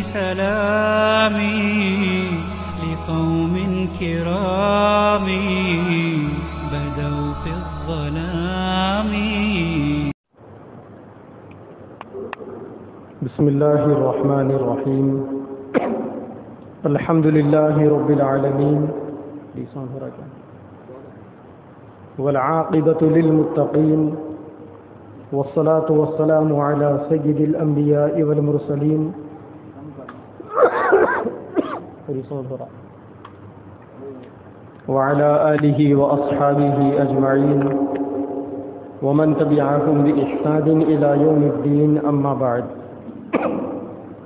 سلامي لقوم كرام بدوا في الظلام. بسم الله الرحمن الرحيم. الحمد لله رب العالمين والعاقبة للمتقين والصلاة والسلام على سيد الأنبياء والمرسلين وعلى آله وأصحابه أجمعين ومن تبعهم بإحسان إلى يوم الدين. أما بعد،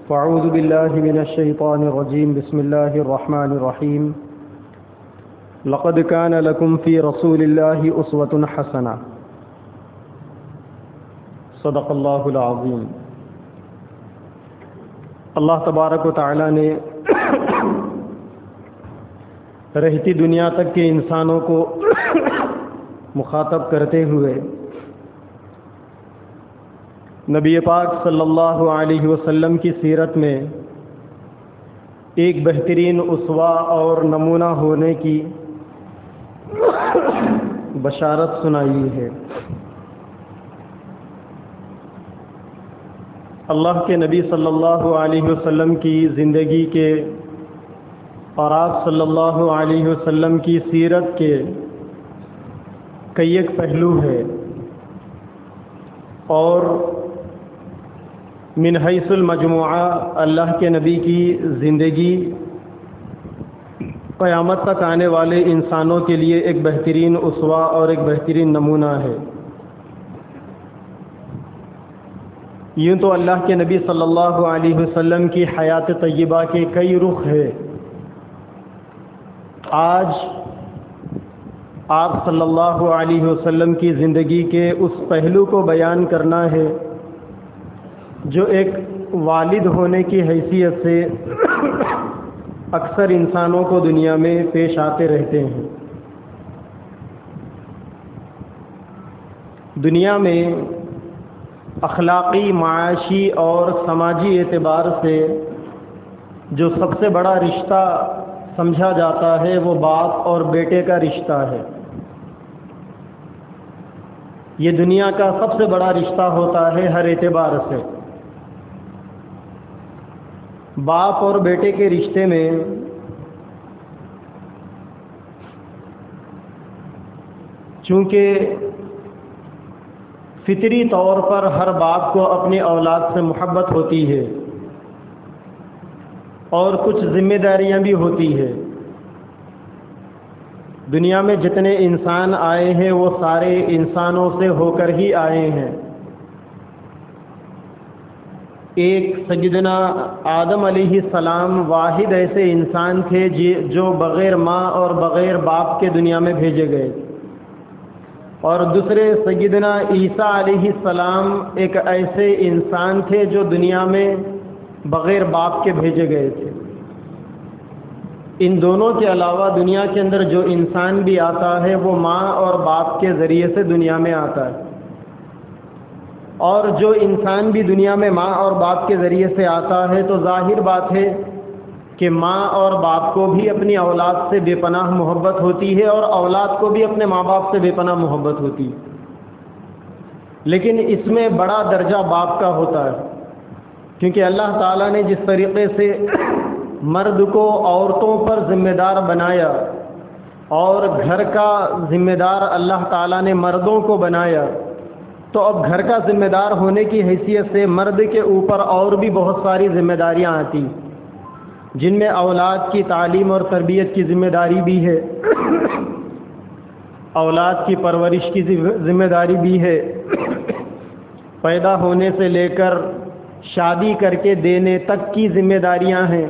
فاعوذ بالله من الشيطان الرجيم. بسم الله الرحمن الرحيم. لقد كان لكم في رسول الله أسوة حسنة. صدق اللہ العظیم. اللہ تبارک و تعالی نے رہتی دنیا تک کے انسانوں کو مخاطب کرتے ہوئے نبی پاک صلی اللہ علیہ وسلم کی سیرت میں ایک بہترین اسوہ اور نمونہ ہونے کی بشارت سنائی ہے. اللہ کے نبی صلی اللہ علیہ وسلم کی زندگی کے اور آپ صلی اللہ علیہ وسلم کی سیرت کے کئی ایک پہلو ہے، اور من حیث المجموعہ اللہ کے نبی کی زندگی قیامت تک آنے والے انسانوں کے لیے ایک بہترین اسوہ اور ایک بہترین نمونہ ہے. یوں تو اللہ کے نبی صلی اللہ علیہ وسلم کی حیات طیبہ کے کئی رخ ہیں. آج آپ صلی اللہ علیہ وسلم کی زندگی کے اس پہلو کو بیان کرنا ہے جو ایک والد ہونے کی حیثیت سے اکثر انسانوں کو دنیا میں پیش آتے رہتے ہیں. دنیا میں اخلاقی، معاشی اور سماجی اعتبار سے جو سب سے بڑا رشتہ سمجھا جاتا ہے وہ باپ اور بیٹے کا رشتہ ہے. یہ دنیا کا سب سے بڑا رشتہ ہوتا ہے ہر اعتبار سے. باپ اور بیٹے کے رشتے میں چونکہ فطری طور پر ہر باپ کو اپنی اولاد سے محبت ہوتی ہے اور کچھ ذمہ داریاں بھی ہوتی ہے. دنیا میں جتنے انسان آئے ہیں وہ سارے انسانوں سے ہو کر ہی آئے ہیں. ایک سیدنا آدم علیہ السلام واحد ایسے انسان تھے جو بغیر ماں اور بغیر باپ کے دنیا میں بھیجے گئے، اور دوسرے سیدنا عیسیٰ علیہ السلام ایک ایسے انسان تھے جو دنیا میں بغیر باپ کے بھیجے گئے تھے. ان دونوں کے علاوہ دنیا کے اندر جو انسان بھی آتا ہے وہ ماں اور باپ کے ذریعے سے دنیا میں آتا ہے، اور جو انسان بھی دنیا میں ماں اور باپ کے ذریعے سے آتا ہے تو ظاہر بات ہے کہ ماں اور باپ کو بھی اپنی اولاد سے بے پناہ محبت ہوتی ہے اور اولاد کو بھی اپنے ماں باپ سے بے پناہ محبت ہوتی ہے. لیکن اس میں بڑا درجہ باپ کا ہوتا ہے، کیونکہ اللہ تعالیٰ نے جس طریقے سے مرد کو عورتوں پر ذمہ دار بنایا اور گھر کا ذمہ دار اللہ تعالیٰ نے مردوں کو بنایا، تو اب گھر کا ذمہ دار ہونے کی حیثیت سے مرد کے اوپر اور بھی بہت ساری ذمہ داریاں آتی، جن میں اولاد کی تعلیم اور تربیت کی ذمہ داری بھی ہے، اولاد کی پرورش کی ذمہ داری بھی ہے، پیدا ہونے سے لے کر شادی کر کے دینے تک کی ذمہ داریاں ہیں،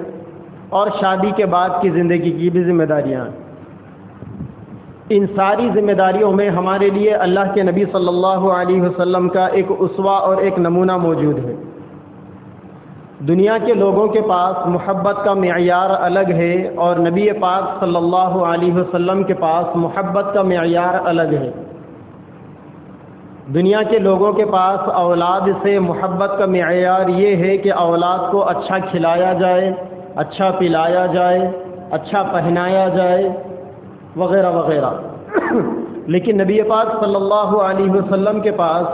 اور شادی کے بعد کی زندگی کی بھی ذمہ داریاں ہیں. ان ساری ذمہ داریوں میں ہمارے لیے اللہ کے نبی صلی اللہ علیہ وسلم کا ایک اسوہ اور ایک نمونہ موجود ہے. دنیا کے لوگوں کے پاس محبت کا معیار الگ ہے اور نبی پاک صلی اللہ علیہ وسلم کے پاس محبت کا معیار الگ ہے. دنیا کے لوگوں کے پاس اولاد سے محبت کا معیار یہ ہے کہ اولاد کو اچھا کھلایا جائے، اچھا پلایا جائے، اچھا پہنایا جائے، وغیرہ وغیرہ۔ لیکن نبی پاک صلی اللہ علیہ وسلم کے پاس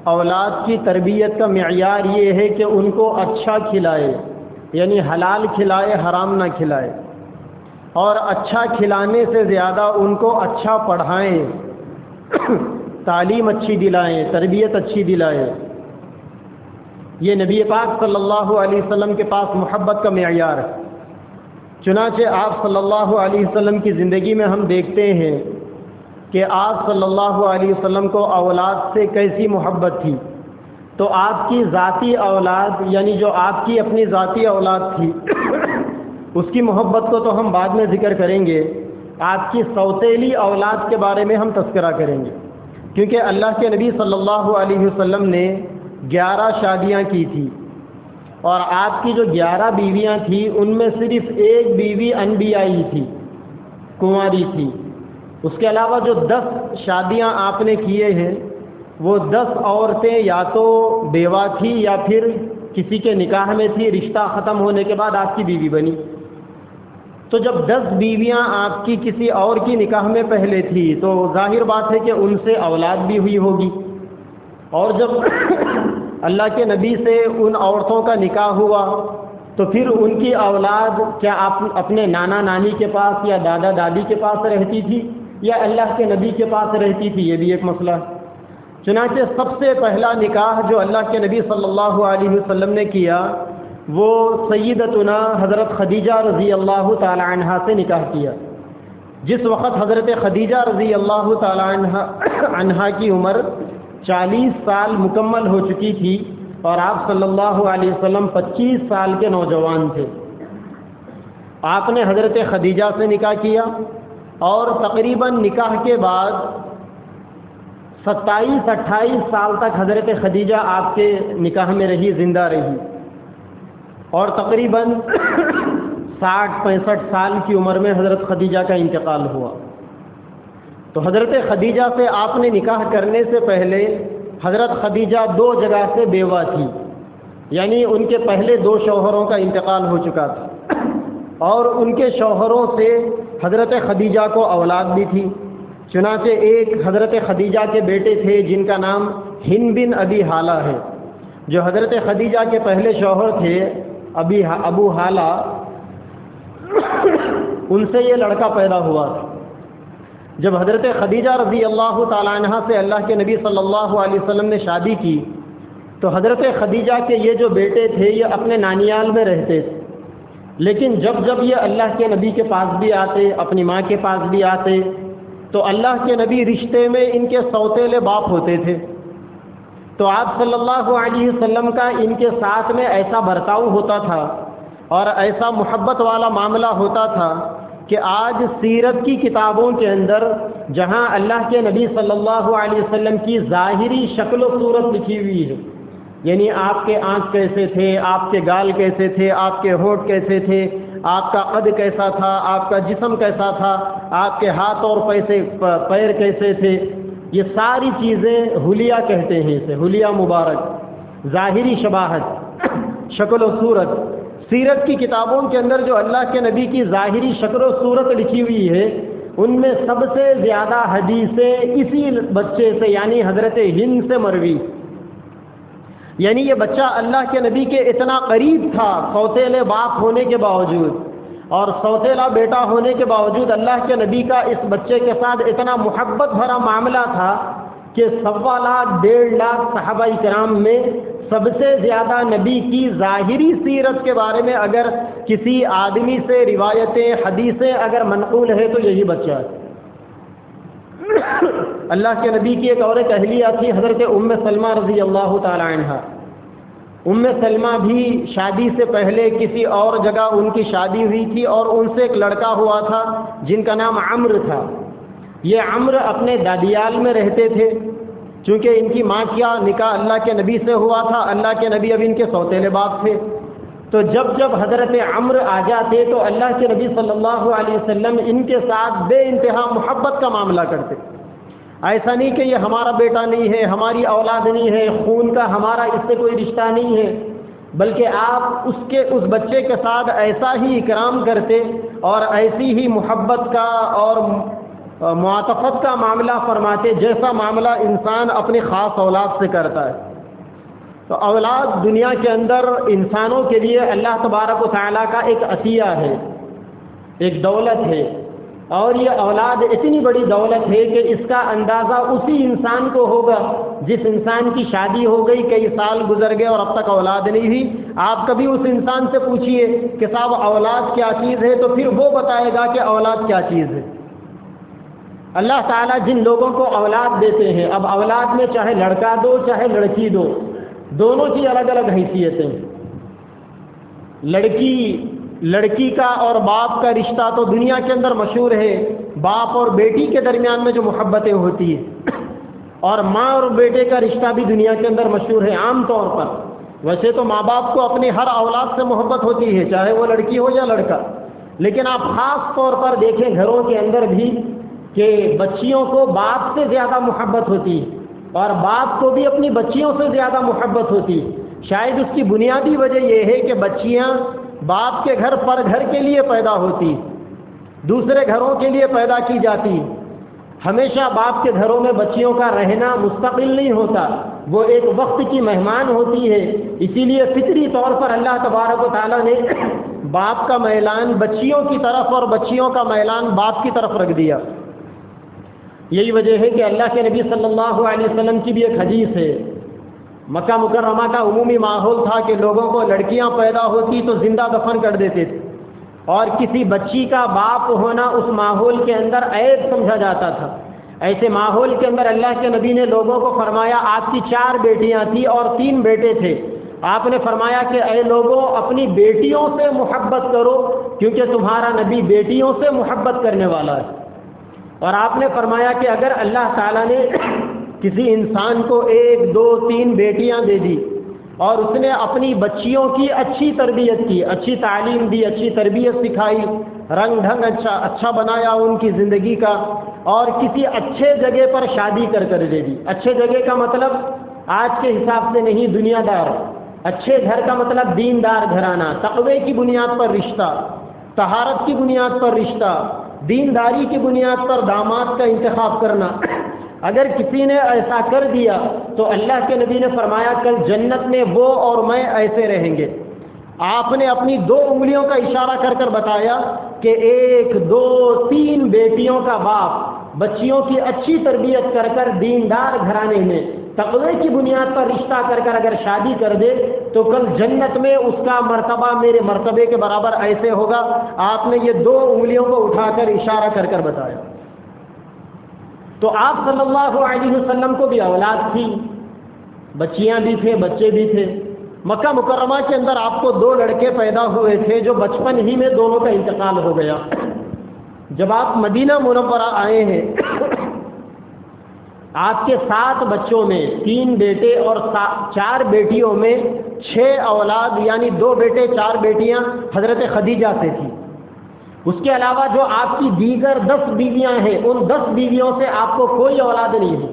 اولاد کی تربیت کا معیار یہ ہے کہ ان کو اچھا کھلائے، یعنی حلال کھلائے، حرام نہ کھلائے، اور اچھا کھلانے سے زیادہ ان کو اچھا پڑھائیں، تعلیم اچھی دلائیں، تربیت اچھی دلائیں۔ یہ نبی پاک صلی اللہ علیہ وسلم کے پاس محبت کا معیار ہے۔ چنانچہ آپ صلی اللہ علیہ وسلم کی زندگی میں ہم دیکھتے ہیں کہ آپ صلی اللہ علیہ وسلم کو اولاد سے کیسی محبت تھی۔ تو آپ کی ذاتی اولاد، یعنی جو آپ کی اپنی ذاتی اولاد تھی، اس کی محبت کو تو ہم بعد میں ذکر کریں گے۔ آپ کی سوتیلی اولاد کے بارے میں ہم تذکرہ کریں گے، کیونکہ اللہ کے نبی صلی اللہ علیہ وسلم نے 11 شادیاں کی تھی، اور آپ کی جو 11 بیویاں تھیں ان میں صرف ایک بیوی انبیائی تھی، کنواری تھی۔ اس کے علاوہ جو 10 شادیاں آپ نے کیے ہیں وہ 10 عورتیں یا تو بیوہ تھی یا پھر کسی کے نکاح میں تھی، رشتہ ختم ہونے کے بعد آپ کی بیوی بنی۔ تو جب 10 بیویاں آپ کی کسی اور کی نکاح میں پہلے تھی تو ظاہر بات ہے کہ ان سے اولاد بھی ہوئی ہوگی، اور جب اللہ کے نبی سے ان عورتوں کا نکاح ہوا تو پھر ان کی اولاد کیا آپ اپنے نانا نانی کے پاس یا دادا دادی کے پاس رہتی تھی یا اللہ کے نبی کے پاس رہتی تھی؟ یہ بھی ایک مسئلہ ہے۔ چنانچہ سب سے پہلا نکاح جو اللہ کے نبی صلی اللہ علیہ وسلم نے کیا وہ سیدتنا حضرت خدیجہ رضی اللہ تعالی عنہا سے نکاح کیا۔ جس وقت حضرت خدیجہ رضی اللہ تعالی عنہا کی عمر 40 سال مکمل ہو چکی تھی اور آپ صلی اللہ علیہ وسلم 25 سال کے نوجوان تھے، آپ نے حضرت خدیجہ سے نکاح کیا، اور تقریباً نکاح کے بعد 27-28 سال تک حضرت خدیجہ آپ کے نکاح میں رہی، زندہ رہی، اور تقریباً 60-65 سال کی عمر میں حضرت خدیجہ کا انتقال ہوا۔ تو حضرت خدیجہ سے آپ نے نکاح کرنے سے پہلے حضرت خدیجہ 2 جگہ سے بیوہ تھی، یعنی ان کے پہلے 2 شوہروں کا انتقال ہو چکا تھا، اور ان کے شوہروں سے حضرت خدیجہ کو اولاد بھی تھی۔ چنانچہ ایک حضرت خدیجہ کے بیٹے تھے جن کا نام ہند بن ابی حالہ ہے، جو حضرت خدیجہ کے پہلے شوہر تھے ابو حالہ، ان سے یہ لڑکا پیدا ہوا تھا۔ جب حضرت خدیجہ رضی اللہ تعالی عنہ سے اللہ کے نبی صلی اللہ علیہ وسلم نے شادی کی تو حضرت خدیجہ کے یہ جو بیٹے تھے یہ اپنے نانیال میں رہتے تھے، لیکن جب جب یہ اللہ کے نبی کے پاس بھی آتے، اپنی ماں کے پاس بھی آتے، تو اللہ کے نبی رشتے میں ان کے سوتیلے باپ ہوتے تھے۔ تو آپ صلی اللہ علیہ وسلم کا ان کے ساتھ میں ایسا برتاؤ ہوتا تھا اور ایسا محبت والا معاملہ ہوتا تھا کہ آج سیرت کی کتابوں کے اندر جہاں اللہ کے نبی صلی اللہ علیہ وسلم کی ظاہری شکل و صورت لکھی ہوئی ہے، یعنی آپ کے آنکھ کیسے تھے، آپ کے گال کیسے تھے، آپ کے ہونٹ کیسے تھے، آپ کا قد کیسا تھا، آپ کا جسم کیسا تھا، آپ کے ہاتھ اور پیر کیسے تھے، یہ ساری چیزیں حلیہ کہتے ہیں، اسے حلیہ مبارک، ظاہری شباہت، شکل و صورت۔ سیرت کی کتابوں کے اندر جو اللہ کے نبی کی ظاہری شکل و صورت لکھی ہوئی ہے ان میں سب سے زیادہ حدیثیں اسی بچے سے یعنی حضرت ہند سے مروی، یعنی یہ بچہ اللہ کے نبی کے اتنا قریب تھا سوتیلے باپ ہونے کے باوجود، اور سوتیلا بیٹا ہونے کے باوجود اللہ کے نبی کا اس بچے کے ساتھ اتنا محبت بھرا معاملہ تھا کہ 1.25 لاکھ 1.5 لاکھ صحابہ کرام میں سب سے زیادہ نبی کی ظاہری سیرت کے بارے میں اگر کسی آدمی سے روایتیں حدیثیں اگر منقول ہے تو یہی بچہ ہے۔ اللہ کے نبی کی ایک اور ایک اہلیہ تھی حضرت ام سلمہ رضی اللہ تعالی عنہا۔ ام سلمہ بھی شادی سے پہلے کسی اور جگہ ان کی شادی ہوئی تھی اور ان سے ایک لڑکا ہوا تھا جن کا نام عمرو تھا۔ یہ عمرو اپنے دادیال میں رہتے تھے، چونکہ ان کی ماں کا نکاح اللہ کے نبی سے ہوا تھا، اللہ کے نبی اب ان کے سوتیلے باپ تھے، تو جب جب حضرت عمرو آ جاتے تو اللہ کے نبی صلی اللہ علیہ وسلم ان کے ساتھ بے انتہا محبت کا معاملہ کرتے۔ ایسا نہیں کہ یہ ہمارا بیٹا نہیں ہے، ہماری اولاد نہیں ہے، خون کا ہمارا اس سے کوئی رشتہ نہیں ہے، بلکہ آپ اس بچے کے ساتھ ایسا ہی اکرام کرتے اور ایسی ہی محبت کا اور معاطفت کا معاملہ فرماتے جیسا معاملہ انسان اپنی خاص اولاد سے کرتا ہے۔ تو اولاد دنیا کے اندر انسانوں کے لیے اللہ تبارک و تعالیٰ کا ایک عطیہ ہے، ایک دولت ہے، اور یہ اولاد اتنی بڑی دولت ہے کہ اس کا اندازہ اسی انسان کو ہوگا جس انسان کی شادی ہو گئی، کئی سال گزر گئے اور اب تک اولاد نہیں ہوئی۔ آپ کبھی اس انسان سے پوچھئے کہ صاحب اولاد کیا چیز ہے، تو پھر وہ بتائے گا کہ اولاد کیا چیز ہے۔ اللہ تعالیٰ جن لوگوں کو اولاد دیتے ہیں، اب اولاد میں چاہے لڑکا دو چاہے لڑکی دو، دونوں کی الگ الگ حیثیتیں۔ لڑکی کا اور باپ کا رشتہ تو دنیا کے اندر مشہور ہے، باپ اور بیٹی کے درمیان میں جو محبتیں ہوتی ہیں، اور ماں اور بیٹے کا رشتہ بھی دنیا کے اندر مشہور ہے عام طور پر۔ ویسے تو ماں باپ کو اپنی ہر اولاد سے محبت ہوتی ہے، چاہے وہ لڑکی ہو یا لڑکا، لیکن آپ خاص طور پر دیکھیں گھروں کے اندر بھی کہ بچیوں کو باپ سے زیادہ محبت ہوتی ہے اور باپ کو بھی اپنی بچیوں سے زیادہ محبت ہوتی ہے۔ شاید اس کی بنیادی وجہ یہ ہے کہ بچیاں باپ کے گھر پر گھر کے لیے پیدا ہوتی، دوسرے گھروں کے لیے پیدا کی جاتی۔ ہمیشہ باپ کے گھروں میں بچیوں کا رہنا مستقل نہیں ہوتا، وہ ایک وقت کی مہمان ہوتی ہے، اسی لیے فطری طور پر اللہ تبارک و تعالیٰ نے باپ کا میلان بچیوں کی طرف اور بچیوں کا میلان باپ کی طرف رکھ دیا۔ یہی وجہ ہے کہ اللہ کے نبی صلی اللہ علیہ وسلم کی بھی ایک حدیث ہے، مکہ مکرمہ کا عمومی ماحول تھا کہ لوگوں کو لڑکیاں پیدا ہوتی تو زندہ دفن کر دیتے تھے، اور کسی بچی کا باپ ہونا اس ماحول کے اندر عیب سمجھا جاتا تھا۔ ایسے ماحول کے اندر اللہ کے نبی نے لوگوں کو فرمایا، آپ کی 4 بیٹیاں تھیں اور 3 بیٹے تھے، آپ نے فرمایا کہ اے لوگوں اپنی بیٹیوں سے محبت کرو کیونکہ تمہارا نبی بیٹیوں سے محبت کرنے والا ہے۔ اور آپ نے فرمایا کہ اگر اللہ تعالیٰ نے کسی انسان کو 1 2 3 بیٹیاں دے دی اور اس نے اپنی بچیوں کی اچھی تربیت کی، اچھی تعلیم دی، اچھی تربیت سکھائی، رنگ ڈھنگ اچھا بنایا ان کی زندگی کا، اور کسی اچھے جگہ پر شادی کر دے دی۔ اچھے جگہ کا مطلب آج کے حساب سے نہیں، دنیا دار۔ اچھے گھر کا مطلب دیندار گھرانہ، تقوی کی بنیاد پر رشتہ، طہارت کی بنیاد پر رشتہ، دینداری کی بنیاد پر داماد کا انتخاب کرنا۔ اگر کسی نے ایسا کر دیا تو اللہ کے نبی نے فرمایا کل جنت میں وہ اور میں ایسے رہیں گے۔ آپ نے اپنی 2 انگلیوں کا اشارہ کر بتایا کہ 1 2 3 بیٹیوں کا باپ بچیوں کی اچھی تربیت کر دیندار گھرانے میں تقوی کی بنیاد پر رشتہ کر اگر شادی کر دے تو کل جنت میں اس کا مرتبہ میرے مرتبے کے برابر ایسے ہوگا۔ آپ نے یہ 2 انگلیوں کو اٹھا کر اشارہ کر بتایا۔ تو آپ صلی اللہ علیہ وسلم کو بھی اولاد تھی، بچیاں بھی تھے، بچے بھی تھے۔ مکہ مکرمہ کے اندر آپ کو 2 لڑکے پیدا ہوئے تھے جو بچپن ہی میں دونوں کا انتقال ہو گیا۔ جب آپ مدینہ منورہ آئے ہیں، آپ کے 7 بچوں میں 3 بیٹے اور 4 بیٹیوں میں 6 اولاد، یعنی 2 بیٹے 4 بیٹیاں حضرت خدیجہ سے تھی۔ اس کے علاوہ جو آپ کی دیگر 10 بیویاں ہیں، ان 10 بیویوں سے آپ کو کوئی اولاد نہیں ہے۔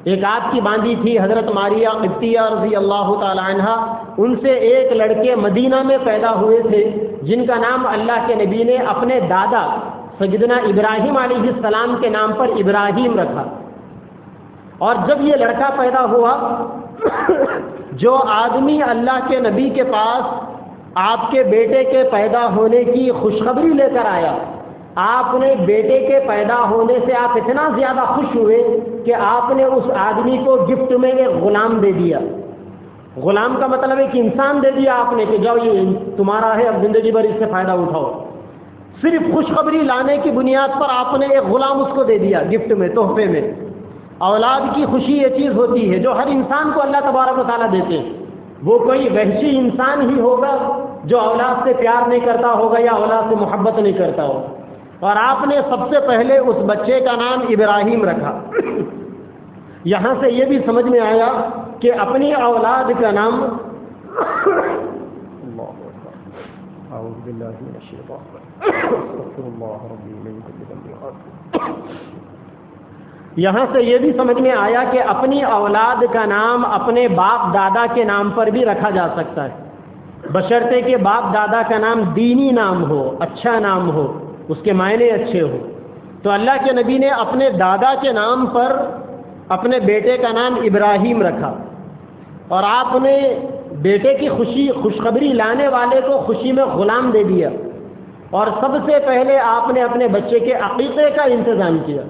ایک آپ کی باندھی تھی حضرت ماریہ قبطیہ رضی اللہ تعالی عنہا، ان سے 1 لڑکے مدینہ میں پیدا ہوئے تھے جن کا نام اللہ کے نبی نے اپنے دادا سیدنا ابراہیم علیہ السلام کے نام پر ابراہیم رکھا۔ اور جب یہ لڑکا پیدا ہوا، جو آدمی اللہ کے نبی کے پاس آپ کے بیٹے کے پیدا ہونے کی خوشخبری لے کر آیا، آپ نے بیٹے کے پیدا ہونے سے آپ اتنا زیادہ خوش ہوئے کہ آپ نے اس آدمی کو گفٹ میں ایک غلام دے دیا۔ غلام کا مطلب ایک انسان دے دیا آپ نے کہ جاؤ یہ تمہارا ہے، اب زندگی بھر اس سے فائدہ اٹھاؤ۔ صرف خوشخبری لانے کی بنیاد پر آپ نے ایک غلام اس کو دے دیا گفٹ میں، تحفے میں۔ اولاد کی خوشی یہ چیز ہوتی ہے جو ہر انسان کو اللہ تبارک و تعالیٰ دیتے ہیں۔ وہ کوئی وحشی انسان ہی ہوگا جو اولاد سے پیار نہیں کرتا ہوگا یا اولاد سے محبت نہیں کرتا ہوگا۔ اور آپ نے سب سے پہلے اس بچے کا نام ابراہیم رکھا۔ یہاں سے یہ بھی سمجھ میں آیا کہ اپنی اولاد کا نام استغفر اللہ ربی من کل ذنب۔ یہاں سے یہ بھی سمجھ میں آیا کہ اپنی اولاد کا نام اپنے باپ دادا کے نام پر بھی رکھا جا سکتا ہے، بشرطے کہ باپ دادا کا نام دینی نام ہو، اچھا نام ہو، اس کے معنی اچھے ہو۔ تو اللہ کے نبی نے اپنے دادا کے نام پر اپنے بیٹے کا نام ابراہیم رکھا، اور آپ نے بیٹے کی خوشخبری لانے والے کو خوشی میں غلام دے دیا، اور سب سے پہلے آپ نے اپنے بچے کے عقیقے کا انتظام کیا،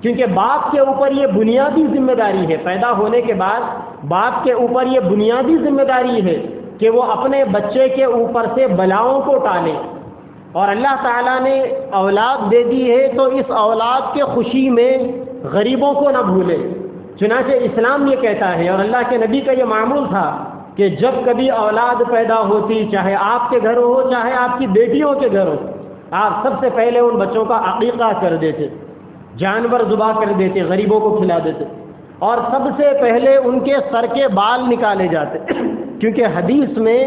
کیونکہ باپ کے اوپر یہ بنیادی ذمہ داری ہے، پیدا ہونے کے بعد باپ کے اوپر یہ بنیادی ذمہ داری ہے کہ وہ اپنے بچے کے اوپر سے بلاؤں کو ٹالے، اور اللہ تعالیٰ نے اولاد دے دی ہے تو اس اولاد کے خوشی میں غریبوں کو نہ بھولے۔ چنانچہ اسلام یہ کہتا ہے، اور اللہ کے نبی کا یہ معمول تھا کہ جب کبھی اولاد پیدا ہوتی، چاہے آپ کے گھر ہو چاہے آپ کی بیٹیوں کے گھر ہو، آپ سب سے پہلے ان بچوں کا عقیقہ کر دیتے، جانور ذبح کر دیتے، غریبوں کو کھلا دیتے، اور سب سے پہلے ان کے سر کے بال نکالے جاتے، کیونکہ حدیث میں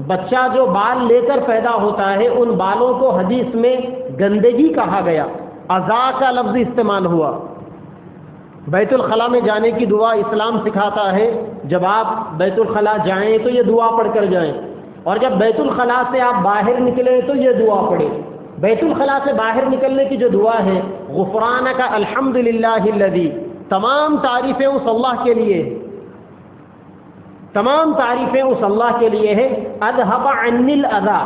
بچہ جو بال لے کر پیدا ہوتا ہے ان بالوں کو حدیث میں گندگی کہا گیا، اذا کا لفظ استعمال ہوا۔ بیت الخلاء میں جانے کی دعا اسلام سکھاتا ہے، جب آپ بیت الخلاء جائیں تو یہ دعا پڑھ کر جائیں، اور جب بیت الخلاء سے آپ باہر نکلیں تو یہ دعا پڑھیں۔ بیت الخلاء سے باہر نکلنے کی جو دعا ہے، غفرانک الحمدللہ الذی، تمام تعریفیں اس اللہ کے لیے، تمام تعریفیں اس اللہ کے لیے ہے، اذھب عنی الاذی،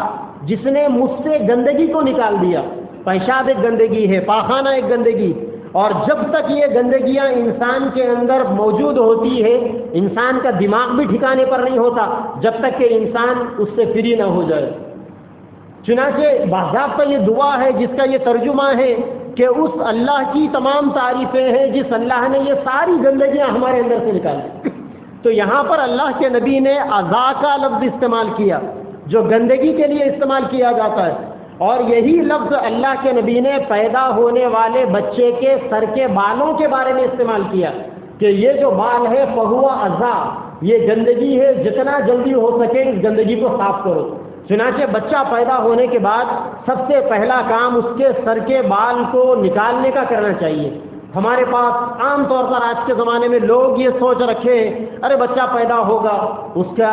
جس نے مجھ سے گندگی کو نکال دیا۔ پیشاب ایک گندگی ہے، پاخانہ ایک گندگی، اور جب تک یہ گندگیاں انسان کے اندر موجود ہوتی ہے، انسان کا دماغ بھی ٹھکانے پر نہیں ہوتا جب تک کہ انسان اس سے فری نہ ہو جائے۔ چنانچہ باضابطہ یہ دعا ہے جس کا یہ ترجمہ ہے کہ اس اللہ کی تمام تعریفیں ہیں جس اللہ نے یہ ساری گندگیاں ہمارے اندر سے نکال دی۔ تو یہاں پر اللہ کے نبی نے اذا کا لفظ استعمال کیا، جو گندگی کے لیے استعمال کیا جاتا ہے، اور یہی لفظ اللہ کے نبی نے پیدا ہونے والے بچے کے سر کے بالوں کے بارے میں استعمال کیا کہ یہ جو بال ہے فہو اذا، یہ گندگی ہے، جتنا جلدی ہو سکے اس گندگی کو صاف کرو۔ چنانچہ بچہ پیدا ہونے کے بعد سب سے پہلا کام اس کے سر کے بال کو نکالنے کا کرنا چاہیے۔ ہمارے پاس عام طور پر آج کے زمانے میں لوگ یہ سوچ رکھے ہیں، ارے بچہ پیدا ہوگا اس کا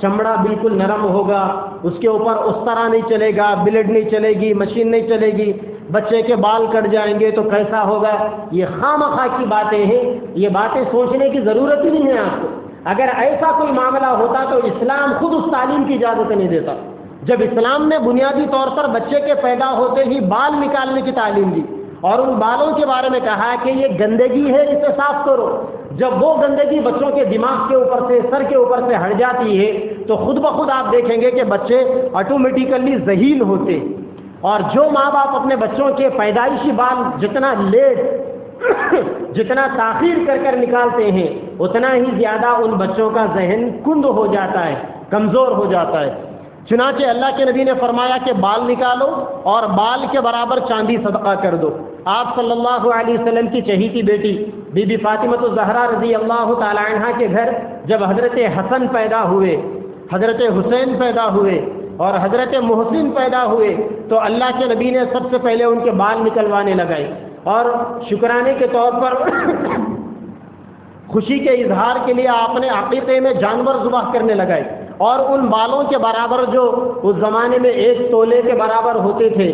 چمڑا بالکل نرم ہوگا، اس کے اوپر اس طرح نہیں چلے گا، بلیڈ نہیں چلے گی، مشین نہیں چلے گی، بچے کے بال کٹ جائیں گے تو کیسا ہوگا۔ یہ خام خواہ کی باتیں ہیں، یہ باتیں سوچنے کی ضرورت ہی نہیں ہے آپ کو۔ اگر ایسا کوئی معاملہ ہوتا تو اسلام خود اس تعلیم کی اجازت نہیں دیتا۔ جب اسلام نے بنیادی طور پر بچے کے پیدا ہوتے ہی بال نکالنے کی تعلیم دی اور ان بالوں کے بارے میں کہا کہ یہ گندگی ہے، اسے صاف کرو، جب وہ گندگی بچوں کے دماغ کے اوپر سے، سر کے اوپر سے ہٹ جاتی ہے تو خود بخود آپ دیکھیں گے کہ بچے آٹومیٹیکلی ذہین ہوتے، اور جو ماں باپ اپنے بچوں کے پیدائشی بال جتنا لیٹ جتنا تاخیر کر کر نکالتے ہیں اتنا ہی زیادہ ان بچوں کا ذہن کند ہو جاتا ہے، کمزور ہو جاتا ہے۔ چنانچہ اللہ کے نبی نے فرمایا کہ بال نکالو اور بال کے برابر چاندی صدقہ کر دو۔ آپ صلی اللہ علیہ وسلم کی چہیتی بیٹی بی بی فاطمہ الزہرا رضی اللہ تعالی عنہا کے گھر جب حضرت حسن پیدا ہوئے، حضرت حسین پیدا ہوئے اور حضرت محسن پیدا ہوئے تو اللہ کے نبی نے سب سے پہلے ان کے بال نکلوانے لگائے، اور شکرانے کے طور پر خوشی کے اظہار کے لیے آپ نے عقیقے میں جانور ذبح کرنے لگائے، اور ان بالوں کے برابر جو اس زمانے میں 1 تولے کے برابر ہوتے تھے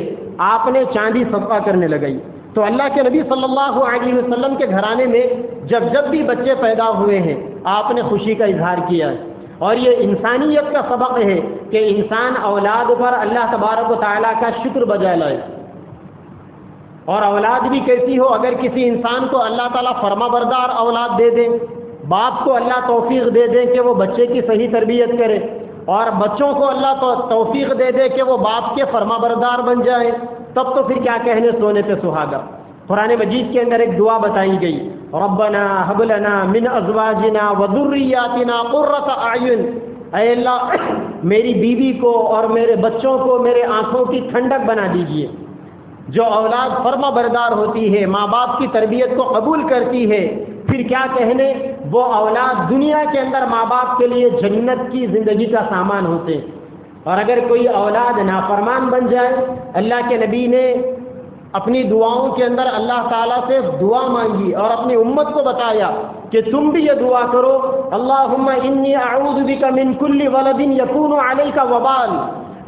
آپ نے چاندی صدقہ کرنے لگائی۔ تو اللہ کے نبی صلی اللہ علیہ وسلم کے گھرانے میں جب جب بھی بچے پیدا ہوئے ہیں آپ نے خوشی کا اظہار کیا ہے، اور یہ انسانیت کا سبق ہے کہ انسان اولاد پر اللہ تبارک و تعالیٰ کا شکر بجا لائے۔ اور اولاد بھی کیسی ہو، اگر کسی انسان کو اللہ تعالیٰ فرما بردار اولاد دے دے، باپ کو اللہ توفیق دے دے کہ وہ بچے کی صحیح تربیت کرے، اور بچوں کو اللہ توفیق دے دے کہ وہ باپ کے فرما بردار بن جائے، تب تو پھر کیا کہنے سونے پہ سہاگا۔ قرآن مجید کے اندر ایک دعا بتائی گئی، ربنا ہب لنا من ازواجنا وذریاتنا قرۃ اعین، اے اللہ میری بیوی کو اور میرے بچوں کو میرے آنکھوں کی ٹھنڈک بنا دیجئے۔ جو اولاد فرما بردار ہوتی ہے، ماں باپ کی تربیت کو قبول کرتی ہے، پھر کیا کہنے، وہ اولاد دنیا کے اندر ماں باپ کے لیے جنت کی زندگی کا سامان ہوتے ہیں۔ اور اگر کوئی اولاد نافرمان بن جائے، اللہ کے نبی نے اپنی دعاؤں کے اندر اللہ تعالیٰ سے دعا مانگی اور اپنی امت کو بتایا کہ تم بھی یہ دعا کرو، اللہم انی اعوذ بک من کل ولد یکون علیک وبال،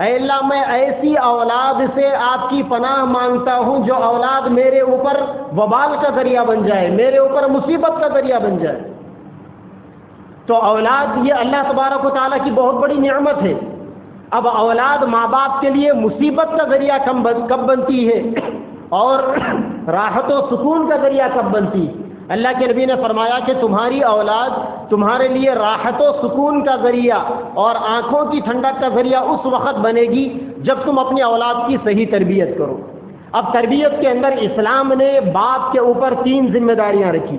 اے اللہ میں ایسی اولاد سے آپ کی پناہ مانگتا ہوں جو اولاد میرے اوپر وبال کا ذریعہ بن جائے، میرے اوپر مصیبت کا ذریعہ بن جائے۔ تو اولاد یہ اللہ تبارک و تعالیٰ کی بہت بڑی نعمت ہے۔ اب اولاد ماں باپ کے لیے مصیبت کا ذریعہ کب بنتی ہے اور راحت و سکون کا ذریعہ کب بنتی ہے؟ اللہ کے نبی نے فرمایا کہ تمہاری اولاد تمہارے لیے راحت و سکون کا ذریعہ اور آنکھوں کی ٹھنڈک کا ذریعہ اس وقت بنے گی جب تم اپنی اولاد کی صحیح تربیت کرو۔ اب تربیت کے اندر اسلام نے باپ کے اوپر 3 ذمہ داریاں رکھی۔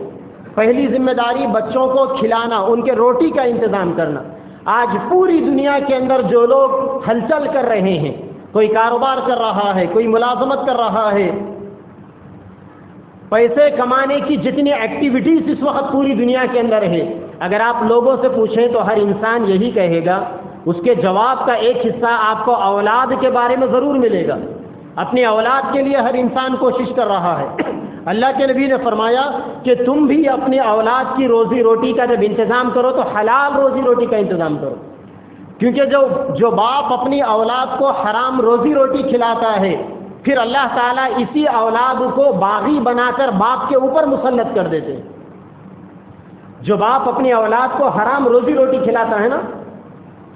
پہلی ذمہ داری بچوں کو کھلانا، ان کے روٹی کا انتظام کرنا۔ آج پوری دنیا کے اندر جو لوگ ہلچل کر رہے ہیں، کوئی کاروبار کر رہا ہے، کوئی ملازمت کر رہا ہے، پیسے کمانے کی جتنی ایکٹیویٹیز اس وقت پوری دنیا کے اندر ہے، اگر آپ لوگوں سے پوچھیں تو ہر انسان یہی کہے گا، اس کے جواب کا ایک حصہ آپ کو اولاد کے بارے میں ضرور ملے گا۔ اپنی اولاد کے لیے ہر انسان کوشش کر رہا ہے۔ اللہ کے نبی نے فرمایا کہ تم بھی اپنی اولاد کی روزی روٹی کا جب انتظام کرو تو حلال روزی روٹی کا انتظام کرو، کیونکہ جو باپ اپنی اولاد کو حرام روزی روٹی کھلاتا ہے، پھر اللہ تعالیٰ اسی اولاد کو باغی بنا کر باپ کے اوپر مسلط کر دیتے ہیں۔ جو باپ اپنی اولاد کو حرام روزی روٹی کھلاتا ہے نا،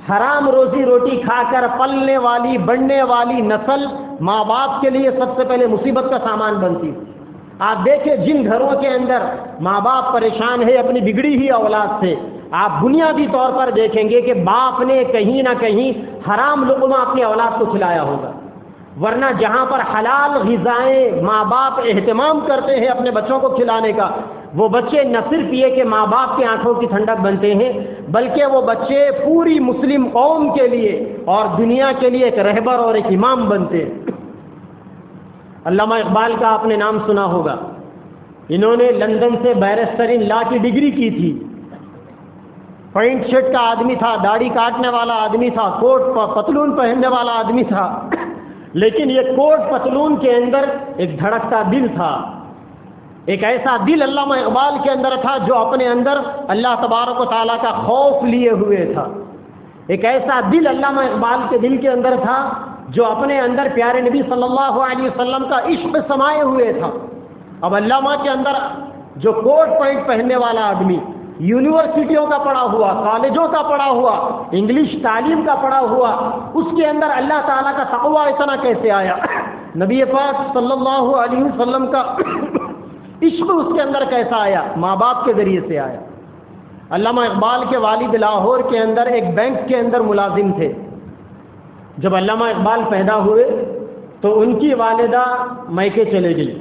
حرام روزی روٹی کھا کر پلنے والی بڑھنے والی نسل ماں باپ کے لیے سب سے پہلے مصیبت کا سامان بنتی ہے۔ آپ دیکھیں جن گھروں کے اندر ماں باپ پریشان ہے اپنی بگڑی ہوئی اولاد سے، آپ بنیادی طور پر دیکھیں گے کہ باپ نے کہیں نہ کہیں حرام لقمہ اپنی اولاد کو کھلایا ہوگا، ورنہ جہاں پر حلال غذائیں ماں باپ اہتمام کرتے ہیں اپنے بچوں کو کھلانے کا، وہ بچے نہ صرف یہ کہ ماں باپ کی آنکھوں کی ٹھنڈک بنتے ہیں، بلکہ وہ بچے پوری مسلم قوم کے لیے اور دنیا کے لیے ایک رہبر اور ایک امام بنتے ہیں۔ علامہ اقبال کا آپ نے نام سنا ہوگا، انہوں نے لندن سے بیرسٹر ان لا کی ڈگری کی تھی۔ پینٹ شرٹ کا آدمی تھا، داڑھی کاٹنے والا آدمی تھا، کوٹ پتلون پہننے والا آدمی تھا، لیکن یہ کوٹ پتلون کے اندر ایک دھڑکتا دل تھا۔ ایک ایسا دل علامہ اقبال کے اندر تھا جو اپنے اندر اللہ تبارک و تعالیٰ کا خوف لیے ہوئے تھا۔ ایک ایسا دل علامہ اقبال کے دل کے اندر تھا جو اپنے اندر پیارے نبی صلی اللہ علیہ وسلم کا عشق سمائے ہوئے تھا۔ اب علامہ کے اندر جو کوٹ پینٹ پہننے والا آدمی، یونیورسٹیوں کا پڑھا ہوا، کالجوں کا پڑھا ہوا، انگلش تعلیم کا پڑھا ہوا، اس کے اندر اللہ تعالیٰ کا تقویٰ اتنا کیسے آیا؟ نبی پاک صلی اللہ علیہ وسلم کا عشق اس کے اندر کیسا آیا؟ ماں باپ کے ذریعے سے آیا۔ علامہ اقبال کے والد لاہور کے اندر ایک بینک کے اندر ملازم تھے۔ جب علامہ اقبال پیدا ہوئے تو ان کی والدہ میکے چلے گئی،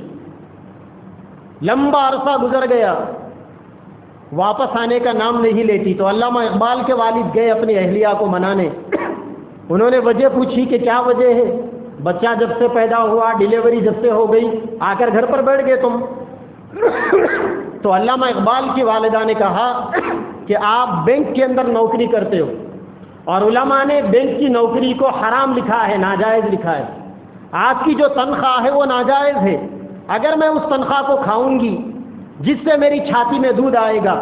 لمبا عرصہ گزر گیا، واپس آنے کا نام نہیں لیتی، تو علامہ اقبال کے والد گئے اپنی اہلیہ کو منانے۔ انہوں نے وجہ پوچھی کہ کیا وجہ ہے؟ بچہ جب سے پیدا ہوا، ڈیلیوری جب سے ہو گئی، آ کر گھر پر بیٹھ گئے تم۔ تو علامہ اقبال کی والدہ نے کہا کہ آپ بینک کے اندر نوکری کرتے ہو اور علماء نے بینک کی نوکری کو حرام لکھا ہے، ناجائز لکھا ہے، آپ کی جو تنخواہ ہے وہ ناجائز ہے، اگر میں اس تنخواہ کو کھاؤں گی جس سے میری چھاتی میں دودھ آئے گا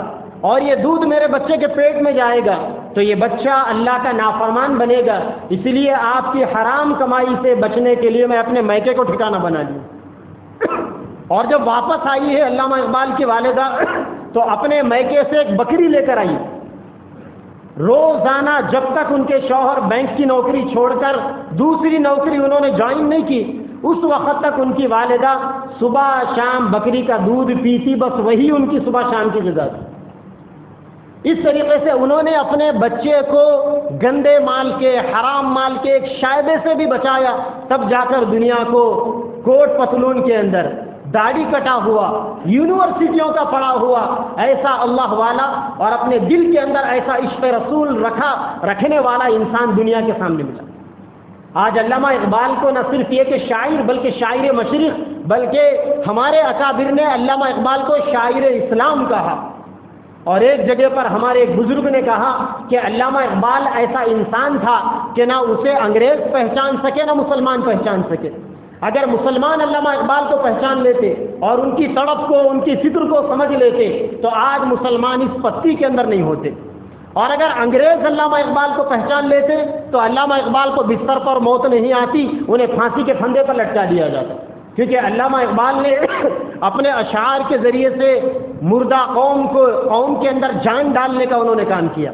اور یہ دودھ میرے بچے کے پیٹ میں جائے گا تو یہ بچہ اللہ کا نافرمان بنے گا، اس لیے آپ کی حرام کمائی سے بچنے کے لیے میں اپنے میکے کو ٹھکانہ بنا لوں۔ اور جب واپس آئی ہے علامہ اقبال کی والدہ تو اپنے میکے سے ایک بکری لے کر آئی۔ روزانہ جب تک ان کے شوہر بینک کی نوکری چھوڑ کر دوسری نوکری انہوں نے جوائن نہیں کی، اس وقت تک ان کی والدہ صبح شام بکری کا دودھ پیتی، بس وہی ان کی صبح شام کی غذا تھی۔ اس طریقے سے انہوں نے اپنے بچے کو گندے مال کے، حرام مال کے ایک شائبے سے بھی بچایا، تب جا کر دنیا کو کوٹ پتلون کے اندر، داڑھی کٹا ہوا، یونیورسٹیوں کا پڑھا ہوا ایسا اللہ والا اور اپنے دل کے اندر ایسا عشق رسول رکھنے والا انسان دنیا کے سامنے ملا۔ آج علامہ اقبال کو نہ صرف یہ کہ شاعر بلکہ شاعر مشرق، بلکہ ہمارے اکابر نے علامہ اقبال کو شاعر اسلام کہا۔ اور ایک جگہ پر ہمارے ایک بزرگ نے کہا کہ علامہ اقبال ایسا انسان تھا کہ نہ اسے انگریز پہچان سکے نہ مسلمان پہچان سکے۔ اگر مسلمان علامہ اقبال کو پہچان لیتے اور ان کی تڑپ کو، ان کی فکر کو سمجھ لیتے تو آج مسلمان اس پستی کے اندر نہیں ہوتے. اور اگر انگریز علامہ اقبال کو پہچان لیتے تو علامہ اقبال کو بستر پر موت نہیں آتی، انہیں پھانسی کے پھندے پر لٹکا دیا جاتا. کیونکہ علامہ اقبال نے اپنے اشعار کے ذریعے سے مردہ قوم کے اندر جان ڈالنے کا انہوں نے کام کیا،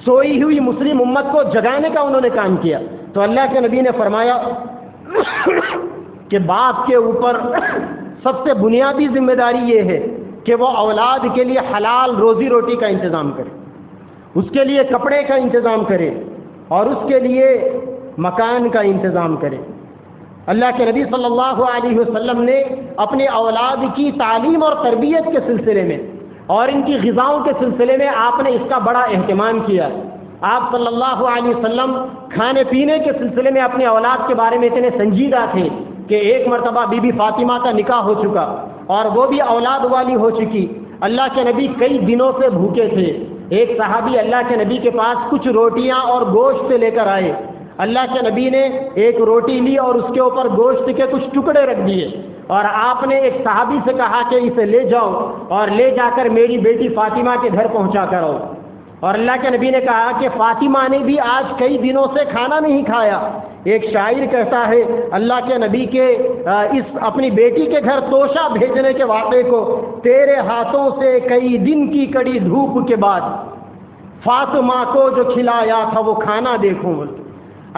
سوئی ہوئی مسلم امت کو جگانے کا انہوں نے کام کیا. تو اللہ کے نبی نے فرمایا کہ باپ کے اوپر سب سے بنیادی ذمہ داری یہ ہے کہ وہ اولاد کے لیے حلال روزی روٹی کا انتظام کرے، اس کے لیے کپڑے کا انتظام کرے اور اس کے لیے مکان کا انتظام کرے. اللہ کے نبی صلی اللہ علیہ وسلم نے اپنی اولاد کی تعلیم اور تربیت کے سلسلے میں اور ان کی غذاؤں کے سلسلے میں آپ نے اس کا بڑا اہتمام کیا. آپ صلی اللہ علیہ وسلم کھانے پینے کے سلسلے میں اپنی اولاد کے بارے میں اتنے سنجیدہ تھے کہ ایک مرتبہ بی بی فاطمہ کا نکاح ہو چکا اور وہ بھی اولاد والی ہو چکی. اللہ کے نبی کئی دنوں سے بھوکے تھے. ایک صحابی اللہ کے نبی کے پاس کچھ روٹیاں اور گوشت لے کر آئے. اللہ کے نبی نے ایک روٹی لی اور اس کے اوپر گوشت کے کچھ ٹکڑے رکھ دیے اور آپ نے ایک صحابی سے کہا کہ اسے لے جاؤ اور لے جا کر میری بیٹی فاطمہ کے گھر پہنچا کر آؤ. اور اللہ کے نبی نے کہا کہ فاطمہ نے بھی آج کئی دنوں سے کھانا نہیں کھایا. ایک شاعر کہتا ہے اللہ کے نبی کے اس اپنی بیٹی کے گھر توشہ بھیجنے کے واقعے کو، تیرے ہاتھوں سے کئی دن کی کڑی دھوپ کے بعد فاطمہ کو جو کھلایا تھا وہ کھانا دیکھوں.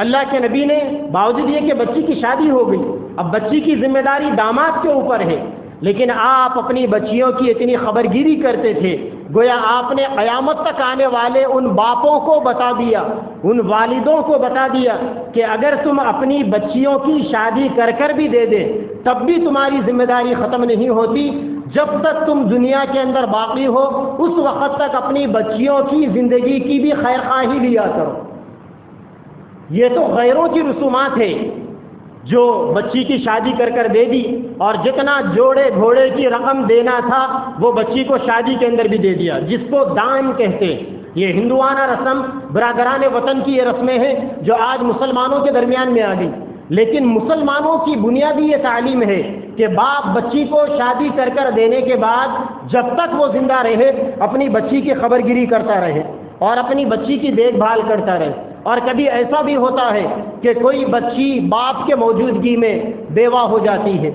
اللہ کے نبی نے باوجود یہ کہ بچی کی شادی ہو گئی، اب بچی کی ذمہ داری داماد کے اوپر ہے، لیکن آپ اپنی بچیوں کی اتنی خبرگیری کرتے تھے گویا آپ نے قیامت تک آنے والے ان باپوں کو بتا دیا، ان والدوں کو بتا دیا کہ اگر تم اپنی بچیوں کی شادی کر کر بھی دے دے تب بھی تمہاری ذمہ داری ختم نہیں ہوتی. جب تک تم دنیا کے اندر باقی ہو اس وقت تک اپنی بچیوں کی زندگی کی بھی خیر خواہی لیا کرو. یہ تو غیروں کی رسومات ہے جو بچی کی شادی کر کر دے دی اور جتنا جوڑے گھوڑے کی رقم دینا تھا وہ بچی کو شادی کے اندر بھی دے دیا، جس کو دان کہتے ہیں. یہ ہندوانہ رسم برادران وطن کی یہ رسمیں ہیں جو آج مسلمانوں کے درمیان میں آ گئی. لیکن مسلمانوں کی بنیادی یہ تعلیم ہے کہ باپ بچی کو شادی کر کر دینے کے بعد جب تک وہ زندہ رہے اپنی بچی کی خبرگیری کرتا رہے اور اپنی بچی کی دیکھ بھال کرتا رہے. اور کبھی ایسا بھی ہوتا ہے کہ کوئی بچی باپ کے موجودگی میں بیوہ ہو جاتی ہے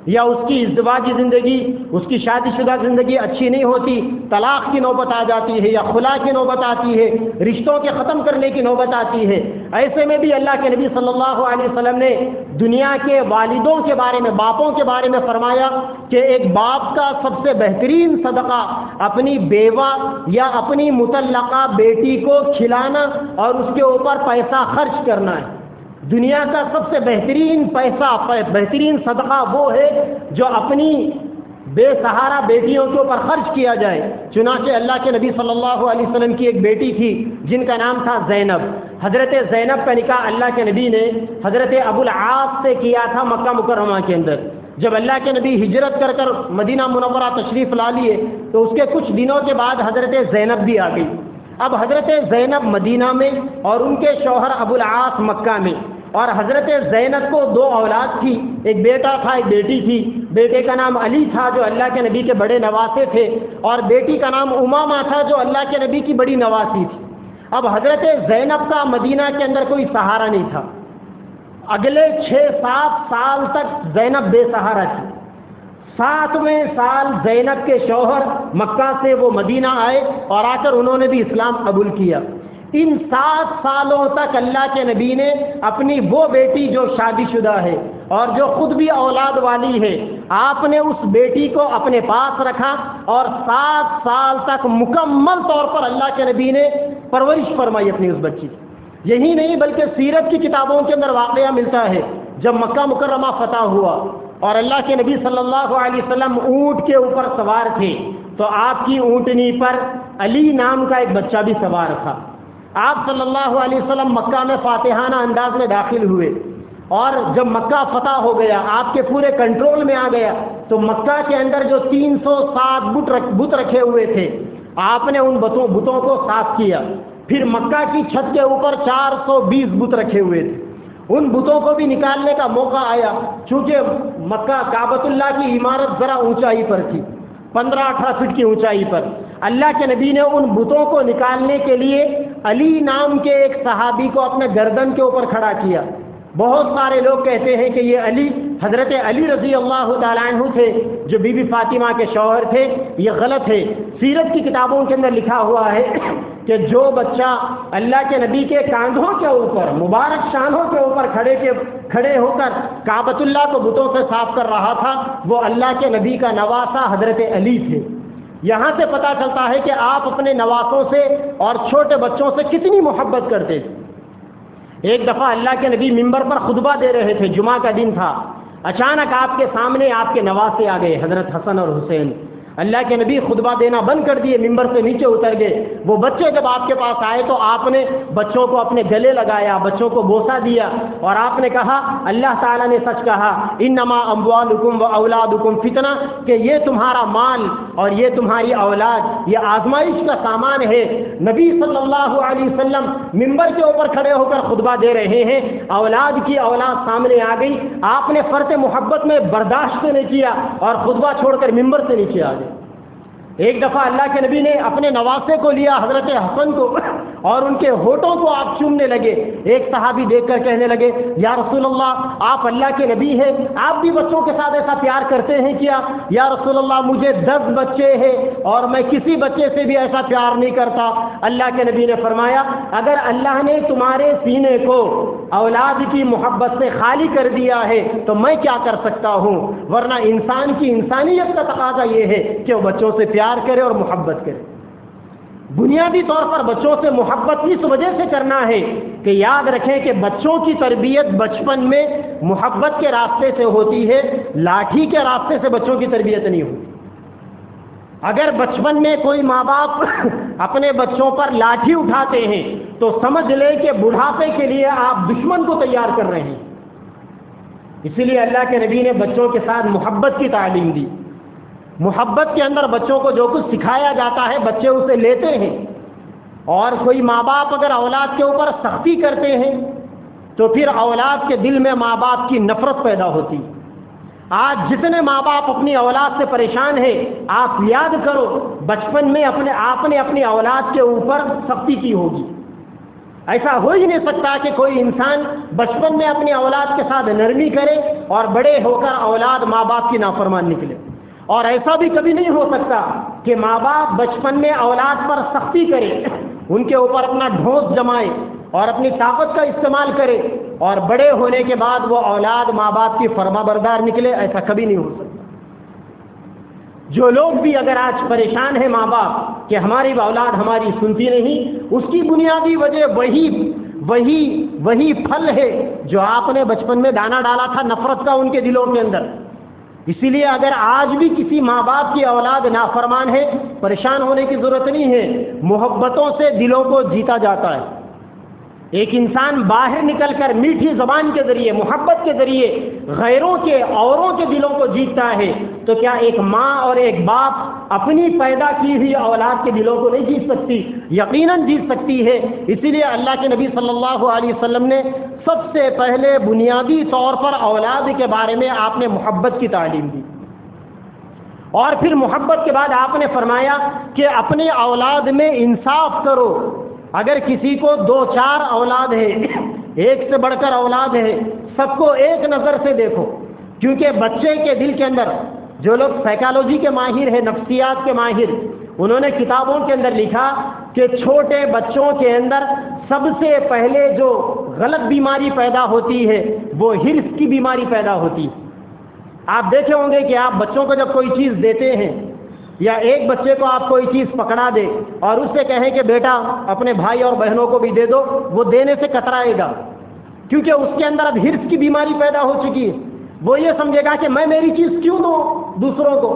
یا اس کی ازدواجی زندگی، اس کی شادی شدہ زندگی اچھی نہیں ہوتی، طلاق کی نوبت آ جاتی ہے یا خلا کی نوبت آتی ہے، رشتوں کے ختم کرنے کی نوبت آتی ہے. ایسے میں بھی اللہ کے نبی صلی اللہ علیہ وسلم نے دنیا کے والدوں کے بارے میں، باپوں کے بارے میں فرمایا کہ ایک باپ کا سب سے بہترین صدقہ اپنی بیوہ یا اپنی مطلقہ بیٹی کو کھلانا اور اس کے اوپر پیسہ خرچ کرنا ہے. دنیا کا سب سے بہترین پیسہ، بہترین صدقہ وہ ہے جو اپنی بے سہارا بیٹیوں کے اوپر خرچ کیا جائے. چنانچہ اللہ کے نبی صلی اللہ علیہ وسلم کی ایک بیٹی تھی جن کا نام تھا زینب. حضرت زینب کا نکاح اللہ کے نبی نے حضرت ابو العاص سے کیا تھا مکہ مکرمہ کے اندر. جب اللہ کے نبی ہجرت کر کر مدینہ منورہ تشریف لا لیے تو اس کے کچھ دنوں کے بعد حضرت زینب بھی آ گئی. اب حضرت زینب مدینہ میں اور ان کے شوہر ابو العاص مکہ میں. اور حضرت زینب کو دو اولاد تھی، ایک بیٹا تھا ایک بیٹی تھی. بیٹے کا نام علی تھا جو اللہ کے نبی کے بڑے نواسے تھے اور بیٹی کا نام امامہ تھا جو اللہ کے نبی کی بڑی نواسی تھی. اب حضرت زینب کا مدینہ کے اندر کوئی سہارا نہیں تھا. اگلے 6-7 سال تک زینب بے سہارا تھی. 7ویں سال زینب کے شوہر مکہ سے وہ مدینہ آئے اور آ کر انہوں نے بھی اسلام قبول کیا. ان 7 سالوں تک اللہ کے نبی نے اپنی وہ بیٹی جو شادی شدہ ہے اور جو خود بھی اولاد والی ہے، آپ نے اس بیٹی کو اپنے پاس رکھا اور 7 سال تک مکمل طور پر اللہ کے نبی نے پرورش فرمائی اپنی اس بچی کی. یہی نہیں بلکہ سیرت کی کتابوں کے اندر واقعہ ملتا ہے جب مکہ مکرمہ فتح ہوا اور اللہ کے نبی صلی اللہ علیہ وسلم اونٹ کے اوپر سوار تھے تو آپ کی اونٹنی پر علی نام کا ایک بچہ بھی سوار تھا. آپ صلی اللہ علیہ وسلم مکہ میں فاتحانہ انداز میں داخل ہوئے اور جب مکہ فتح ہو گیا، آپ کے پورے کنٹرول میں آ گیا، تو مکہ کے اندر جو 307 بت رکھے ہوئے تھے آپ نے ان بتوں کو صاف کیا. پھر مکہ کی چھت کے اوپر 420 بت رکھے ہوئے تھے ان بتوں کو بھی نکالنے کا موقع آیا، چونکہ مکہ کعبۃ اللہ کی عمارت ذرا اونچائی پر تھی، 15-18 فٹ کی اونچائی پر۔ اللہ کے نبی نے ان بتوں کو نکالنے کے لیے علی نام کے ایک صحابی کو اپنے گردن کے اوپر کھڑا کیا۔ بہت سارے لوگ کہتے ہیں کہ یہ علی حضرت علی رضی اللہ تعالیٰ عنہ تھے جو بی بی فاطمہ کے شوہر تھے۔ یہ غلط ہے۔ سیرت کی کتابوں کے اندر لکھا ہوا ہے کہ جو بچہ اللہ کے نبی کے کاندھوں کے اوپر، مبارک شانوں کے اوپر کھڑے ہو کر کعبۃ اللہ کو بتوں سے صاف کر رہا تھا، وہ اللہ کے نبی کا نواسا حضرت علی تھے۔ یہاں سے پتہ چلتا ہے کہ آپ اپنے نواسوں سے اور چھوٹے بچوں سے کتنی محبت کرتے تھے۔ ایک دفعہ اللہ کے نبی منبر پر خطبہ دے رہے تھے، جمعہ کا دن تھا، اچانک آپ کے سامنے آپ کے نواسے آ گئے، حضرت حسن اور حسین۔ اللہ کے نبی خطبہ دینا بند کر دیے، منبر سے نیچے اتر گئے۔ وہ بچے جب آپ کے پاس آئے تو آپ نے بچوں کو اپنے گلے لگایا، بچوں کو بوسہ دیا، اور آپ نے کہا اللہ تعالیٰ نے سچ کہا، انما اموالکم و اولادکم فتنہ، کہ یہ تمہارا مال اور یہ تمہاری اولاد یہ آزمائش کا سامان ہے۔ نبی صلی اللہ علیہ وسلم منبر کے اوپر کھڑے ہو کر خطبہ دے رہے ہیں، اولاد کی اولاد سامنے آ گئی، آپ نے فرط محبت میں برداشت نہیں کیا اور خطبہ چھوڑ کر منبر سے نیچے آ گئے۔ ایک دفعہ اللہ کے نبی نے اپنے نواسے کو لیا، حضرت حسن کو، اور ان کے ہونٹوں کو آپ چومنے لگے۔ ایک صحابی دیکھ کر کہنے لگے، یا رسول اللہ آپ اللہ کے نبی ہیں، آپ بھی بچوں کے ساتھ ایسا پیار کرتے ہیں کیا؟ یا رسول اللہ مجھے 10 بچے ہیں اور میں کسی بچے سے بھی ایسا پیار نہیں کرتا۔ اللہ کے نبی نے فرمایا، اگر اللہ نے تمہارے سینے کو اولاد کی محبت سے خالی کر دیا ہے تو میں کیا کر سکتا ہوں؟ ورنہ انسان کی انسانیت کا تقاضا یہ ہے کہ وہ بچوں سے پیار کرے اور محبت کرے۔ بنیادی طور پر بچوں سے محبت اس وجہ سے کرنا ہے کہ یاد رکھیں کہ بچوں کی تربیت بچپن میں محبت کے راستے سے ہوتی ہے، لاٹھی کے راستے سے بچوں کی تربیت نہیں ہوتی۔ اگر بچپن میں کوئی ماں باپ اپنے بچوں پر لاٹھی اٹھاتے ہیں تو سمجھ لیں کہ بڑھاپے کے لیے آپ دشمن کو تیار کر رہے ہیں۔ اسی لیے اللہ کے نبی نے بچوں کے ساتھ محبت کی تعلیم دی۔ محبت کے اندر بچوں کو جو کچھ سکھایا جاتا ہے بچے اسے لیتے ہیں، اور کوئی ماں باپ اگر اولاد کے اوپر سختی کرتے ہیں تو پھر اولاد کے دل میں ماں باپ کی نفرت پیدا ہوتی۔ آج جتنے ماں باپ اپنی اولاد سے پریشان ہیں، آپ یاد کرو بچپن میں آپ نے اپنی اولاد کے اوپر سختی کی ہوگی۔ ایسا ہو ہی نہیں سکتا کہ کوئی انسان بچپن میں اپنی اولاد کے ساتھ نرمی کرے اور بڑے ہو کر اولاد ماں باپ کی نافرمان نکلے۔ اور ایسا بھی کبھی نہیں ہو سکتا کہ ماں باپ بچپن میں اولاد پر سختی کرے، ان کے اوپر اپنا ڈھونس جمائے اور اپنی طاقت کا استعمال کرے، اور بڑے ہونے کے بعد وہ اولاد ماں باپ کی فرما بردار نکلے۔ ایسا کبھی نہیں ہو سکتا۔ جو لوگ بھی اگر آج پریشان ہیں ماں باپ کہ ہماری اولاد ہماری سنتی نہیں، اس کی بنیادی وجہ وہی پھل ہے جو آپ نے بچپن میں دانا ڈالا تھا نفرت کا ان کے دلوں کے اندر۔ اسی لیے اگر آج بھی کسی ماں باپ کی اولاد نافرمان ہے، پریشان ہونے کی ضرورت نہیں ہے، محبتوں سے دلوں کو جیتا جاتا ہے۔ ایک انسان باہر نکل کر میٹھی زبان کے ذریعے، محبت کے ذریعے غیروں کے، اوروں کے دلوں کو جیتتا ہے، تو کیا ایک ماں اور ایک باپ اپنی پیدا کی ہوئی اولاد کے دلوں کو نہیں جیت سکتی؟ یقیناً جیت سکتی ہے۔ اسی لیے اللہ کے نبی صلی اللہ علیہ وسلم نے سب سے پہلے بنیادی طور پر اولاد کے بارے میں آپ نے محبت کی تعلیم دی، اور پھر محبت کے بعد آپ نے فرمایا کہ اپنے اولاد میں انصاف کرو۔ اگر کسی کو 2-4 اولاد ہے، ایک سے بڑھ کر اولاد ہے، سب کو ایک نظر سے دیکھو، کیونکہ بچے کے دل کے اندر، جو لوگ سائیکالوجی کے ماہر ہیں، نفسیات کے ماہر، انہوں نے کتابوں کے اندر لکھا کہ چھوٹے بچوں کے اندر سب سے پہلے جو غلط بیماری پیدا ہوتی ہے وہ ہرس کی بیماری پیدا ہوتی ہے۔ آپ دیکھے ہوں گے کہ آپ بچوں کو جب کوئی چیز دیتے ہیں، یا ایک بچے کو آپ کوئی چیز پکڑا دے اور اس سے کہیں کہ بیٹا اپنے بھائی اور بہنوں کو بھی دے دو، وہ دینے سے کترائے گا، کیونکہ اس کے اندر اب ہرس کی بیماری پیدا ہو چکی ہے۔ وہ یہ سمجھے گا کہ میں میری چیز کیوں دوں دوسروں کو۔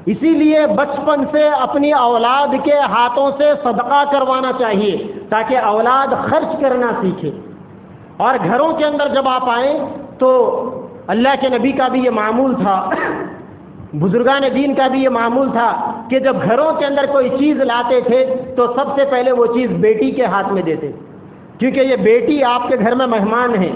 اسی لیے بچپن سے اپنی اولاد کے ہاتھوں سے صدقہ کروانا چاہیے تاکہ اولاد خرچ کرنا سیکھے۔ اور گھروں کے اندر جب آپ آئیں تو اللہ کے نبی کا بھی یہ معمول تھا، بزرگان دین کا بھی یہ معمول تھا کہ جب گھروں کے اندر کوئی چیز لاتے تھے تو سب سے پہلے وہ چیز بیٹی کے ہاتھ میں دیتے، کیونکہ یہ بیٹی آپ کے گھر میں مہمان ہے۔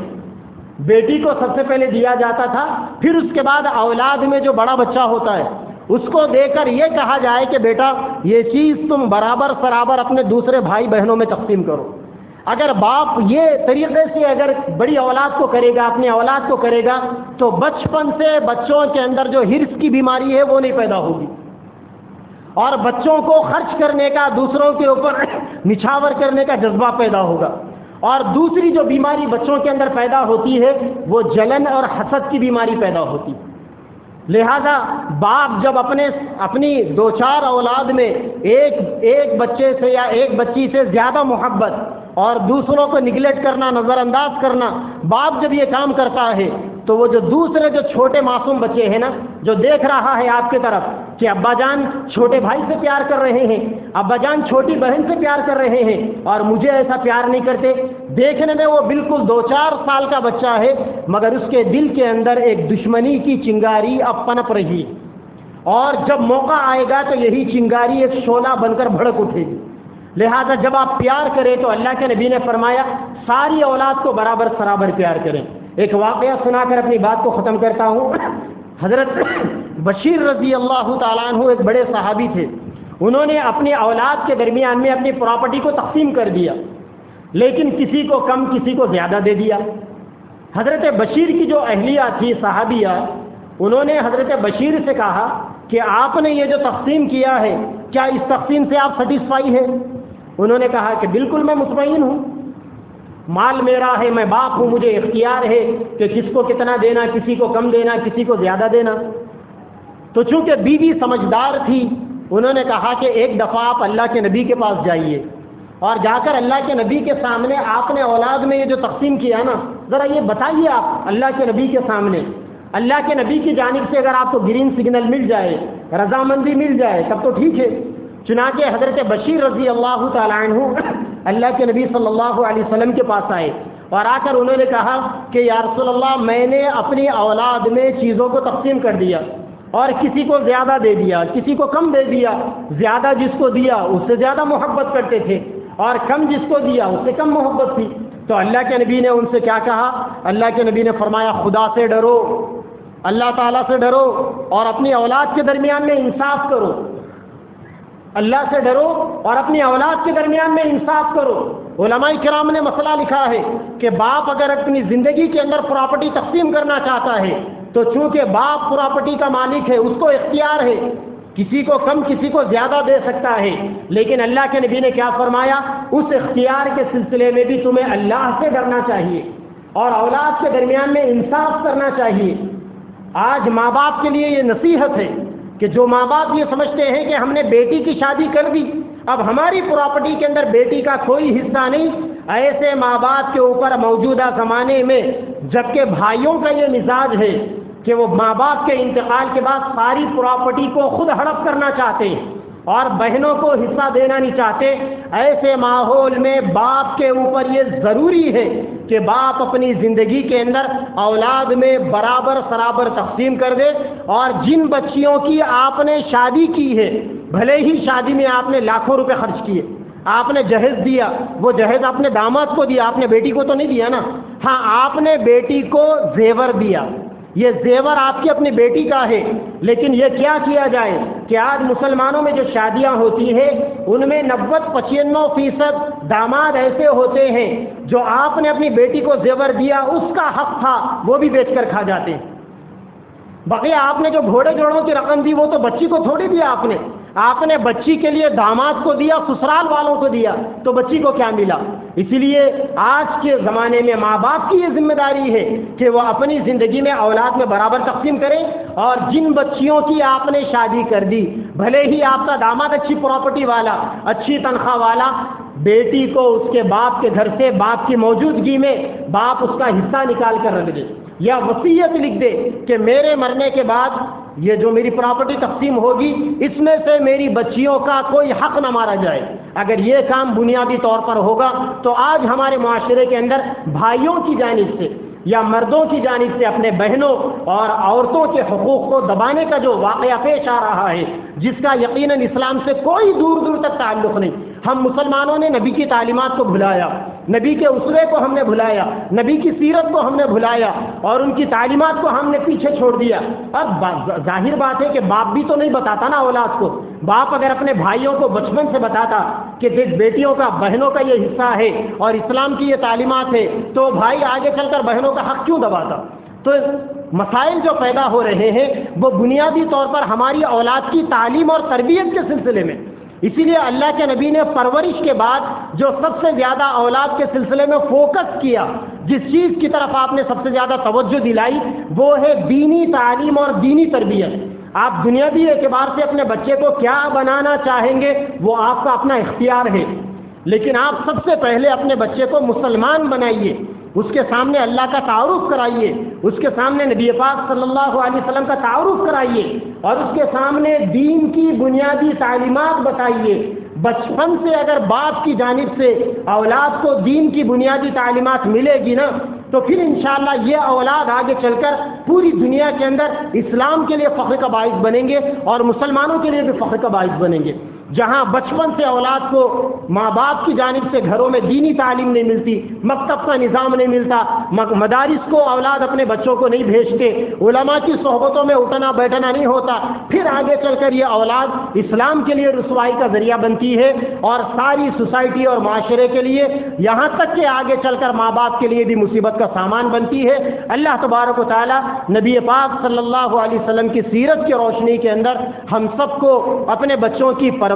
بیٹی کو سب سے پہلے دیا جاتا تھا، پھر اس کے بعد اولاد میں جو بڑا بچہ ہوتا ہے اس کو دے کر یہ کہا جائے کہ بیٹا یہ چیز تم برابر برابر اپنے دوسرے بھائی بہنوں میں تقسیم کرو۔ اگر باپ یہ طریقے سے اگر بڑی اولاد کو کرے گا، اپنی اولاد کو کرے گا، تو بچپن سے بچوں کے اندر جو ہرس کی بیماری ہے وہ نہیں پیدا ہوگی، اور بچوں کو خرچ کرنے کا، دوسروں کے اوپر نچھاور کرنے کا جذبہ پیدا ہوگا۔ اور دوسری جو بیماری بچوں کے اندر پیدا ہوتی ہے وہ جلن اور حسد کی بیماری پیدا ہوتی ہے۔ لہذا باپ جب اپنی 2-4 اولاد میں ایک بچے سے یا ایک بچی سے زیادہ محبت اور دوسروں کو نگلیکٹ کرنا، نظر انداز کرنا، باپ جب یہ کام کرتا ہے تو وہ جو دوسرے جو چھوٹے معصوم بچے ہیں نا، جو دیکھ رہا ہے آپ کی طرف کہ ابا جان چھوٹے بھائی سے پیار کر رہے ہیں، ابا جان چھوٹی بہن سے پیار کر رہے ہیں اور مجھے ایسا پیار نہیں کرتے، دیکھنے میں وہ بالکل 2-4 سال کا بچہ ہے، مگر اس کے دل کے اندر ایک دشمنی کی چنگاری اب پنپ رہی، اور جب موقع آئے گا تو یہی چنگاری ایک شعلہ بن کر بھڑک اٹھے گی۔ لہذا جب آپ پیار کریں تو اللہ کے نبی نے فرمایا ساری اولاد کو برابر پیار کریں۔ ایک واقعہ سنا کر اپنی بات کو ختم کرتا ہوں۔ حضرت بشیر رضی اللہ تعالیٰ عنہ ایک بڑے صحابی تھے، انہوں نے اپنی اولاد کے درمیان میں اپنی پراپرٹی کو تقسیم کر دیا، لیکن کسی کو کم کسی کو زیادہ دے دیا۔ حضرت بشیر کی جو اہلیہ تھی صحابیہ، انہوں نے حضرت بشیر سے کہا کہ آپ نے یہ جو تقسیم کیا ہے کیا اس تقسیم سے آپ سیٹسفائی ہیں؟ انہوں نے کہا کہ بالکل میں مطمئن ہوں، مال میرا ہے، میں باپ ہوں، مجھے اختیار ہے کہ کس کو کتنا دینا، کسی کو کم دینا، کسی کو زیادہ دینا۔ تو چونکہ بیوی سمجھدار تھی، انہوں نے کہا کہ ایک دفعہ آپ اللہ کے نبی کے پاس جائیے اور جا کر اللہ کے نبی کے سامنے آپ نے اولاد میں یہ جو تقسیم کیا نا، ذرا یہ بتائیے آپ اللہ کے نبی کے سامنے۔ اللہ کے نبی کی جانب سے اگر آپ کو گرین سگنل مل جائے، رضامندی مل جائے تب تو ٹھیک ہے۔ چنانچہ حضرت بشیر رضی اللہ تعالیٰ عنہ اللہ کے نبی صلی اللہ علیہ وسلم کے پاس آئے اور آ کر انہوں نے کہا کہ یا رسول اللہ، میں نے اپنی اولاد میں چیزوں کو تقسیم کر دیا اور کسی کو زیادہ دے دیا، کسی کو کم دے دیا، زیادہ جس کو دیا اس سے زیادہ محبت کرتے تھے اور کم جس کو دیا اس سے کم محبت تھی۔ تو اللہ کے نبی نے ان سے کیا کہا؟ اللہ کے نبی نے فرمایا خدا سے ڈرو، اللہ تعالیٰ سے ڈرو اور اپنی اولاد کے درمیان میں انصاف کرو۔ اللہ سے ڈرو اور اپنی اولاد کے درمیان میں انصاف کرو۔ علماء کرام نے مسئلہ لکھا ہے کہ باپ اگر اپنی زندگی کے اندر پراپرٹی تقسیم کرنا چاہتا ہے تو چونکہ باپ پراپرٹی کا مالک ہے، اس کو اختیار ہے، کسی کو کم کسی کو زیادہ دے سکتا ہے، لیکن اللہ کے نبی نے کیا فرمایا؟ اس اختیار کے سلسلے میں بھی تمہیں اللہ سے ڈرنا چاہیے اور اولاد کے درمیان میں انصاف کرنا چاہیے۔ آج ماں باپ کے لیے یہ نصیحت ہے کہ جو ماں باپ یہ سمجھتے ہیں کہ ہم نے بیٹی کی شادی کر دی، اب ہماری پراپرٹی کے اندر بیٹی کا کوئی حصہ نہیں، ایسے ماں باپ کے اوپر موجودہ زمانے میں، جبکہ بھائیوں کا یہ مزاج ہے کہ وہ ماں باپ کے انتقال کے بعد ساری پراپرٹی کو خود ہڑپ کرنا چاہتے ہیں اور بہنوں کو حصہ دینا نہیں چاہتے، ایسے ماحول میں باپ کے اوپر یہ ضروری ہے کہ باپ اپنی زندگی کے اندر اولاد میں برابر تقسیم کر دے، اور جن بچیوں کی آپ نے شادی کی ہے، بھلے ہی شادی میں آپ نے لاکھوں روپے خرچ کیے، آپ نے جہیز دیا، وہ جہیز آپ نے داماد کو دیا، آپ نے بیٹی کو تو نہیں دیا نا، ہاں آپ نے بیٹی کو زیور دیا، یہ زیور آپ کی اپنی بیٹی کا ہے، لیکن یہ کیا کیا جائے کہ آج مسلمانوں میں جو شادیاں ہوتی ہیں ان میں 90-95% داماد ایسے ہوتے ہیں جو آپ نے اپنی بیٹی کو زیور دیا، اس کا حق تھا، وہ بھی بیچ کر کھا جاتے ہیں۔ بقیہ آپ نے جو گھوڑے جوڑوں کی رقم دی وہ تو بچی کو تھوڑی دیا، آپ نے بچی کے لیے داماد کو دیا، سسرال والوں کو دیا، تو بچی کو کیا ملا؟ اسی لیے آج کے زمانے میں ماں باپ کی یہ ذمہ داری ہے کہ وہ اپنی زندگی میں اولاد میں برابر تقسیم کریں، اور جن بچیوں کی آپ نے شادی کر دی، بھلے ہی آپ کا داماد اچھی پراپرٹی والا، اچھی تنخواہ والا، بیٹی کو اس کے باپ کے گھر سے باپ کی موجودگی میں باپ اس کا حصہ نکال کر رکھ دے یا وصیت لکھ دے کہ میرے مرنے کے بعد یہ جو میری پراپرٹی تقسیم ہوگی اس میں سے میری بچیوں کا کوئی حق نہ مارا جائے۔ اگر یہ کام بنیادی طور پر ہوگا تو آج ہمارے معاشرے کے اندر بھائیوں کی جانب سے یا مردوں کی جانب سے اپنے بہنوں اور عورتوں کے حقوق کو دبانے کا جو واقعہ پیش آ رہا ہے، جس کا یقیناً اسلام سے کوئی دور دور تک تعلق نہیں، ہم مسلمانوں نے نبی کی تعلیمات کو بھلایا، نبی کے اسوے کو ہم نے بھلایا، نبی کی سیرت کو ہم نے بھلایا اور ان کی تعلیمات کو ہم نے پیچھے چھوڑ دیا۔ اب ظاہر بات ہے کہ باپ بھی تو نہیں بتاتا نا اولاد کو۔ باپ اگر اپنے بھائیوں کو بچپن سے بتاتا کہ دیکھ بیٹیوں کا بہنوں کا یہ حصہ ہے اور اسلام کی یہ تعلیمات ہے، تو بھائی آگے چل کر بہنوں کا حق کیوں دباتا؟ تو مسائل جو پیدا ہو رہے ہیں وہ بنیادی طور پر ہماری اولاد کی تعلیم اور تربیت کے سلسلے میں۔ اسی لیے اللہ کے نبی نے پرورش کے بعد جو سب سے زیادہ اولاد کے سلسلے میں فوکس کیا، جس چیز کی طرف آپ نے سب سے زیادہ توجہ دلائی، وہ ہے دینی تعلیم اور دینی تربیت۔ آپ دنیاوی اعتبار سے اپنے بچے کو کیا بنانا چاہیں گے وہ آپ کا اپنا اختیار ہے، لیکن آپ سب سے پہلے اپنے بچے کو مسلمان بنائیے، اس کے سامنے اللہ کا تعارف کرائیے، اس کے سامنے نبی پاک صلی اللہ علیہ وسلم کا تعارف کرائیے اور اس کے سامنے دین کی بنیادی تعلیمات بتائیے۔ بچپن سے اگر باپ کی جانب سے اولاد کو دین کی بنیادی تعلیمات ملے گی نا، تو پھر انشاءاللہ یہ اولاد آگے چل کر پوری دنیا کے اندر اسلام کے لیے فخر کا باعث بنیں گے اور مسلمانوں کے لیے بھی فخر کا باعث بنیں گے۔ جہاں بچپن سے اولاد کو ماں باپ کی جانب سے گھروں میں دینی تعلیم نہیں ملتی، مکتب کا نظام نہیں ملتا، مدارس کو اولاد اپنے بچوں کو نہیں بھیجتے، علماء کی صحبتوں میں اٹھنا بیٹھنا نہیں ہوتا، پھر آگے چل کر یہ اولاد اسلام کے لیے رسوائی کا ذریعہ بنتی ہے اور ساری سوسائٹی اور معاشرے کے لیے، یہاں تک کہ آگے چل کر ماں باپ کے لیے بھی مصیبت کا سامان بنتی ہے۔ اللہ تبارک و تعالی نبی پاک صلی اللہ علیہ وسلم کی سیرت کی روشنی کے اندر ہم سب کو اپنے بچوں کی پرورش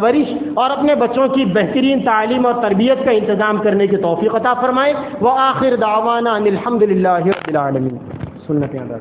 اور اپنے بچوں کی بہترین تعلیم اور تربیت کا انتظام کرنے کی توفیق عطا فرمائے۔ وآخر دعوانا ان الحمد للہ رب العالمین۔ سنت ادا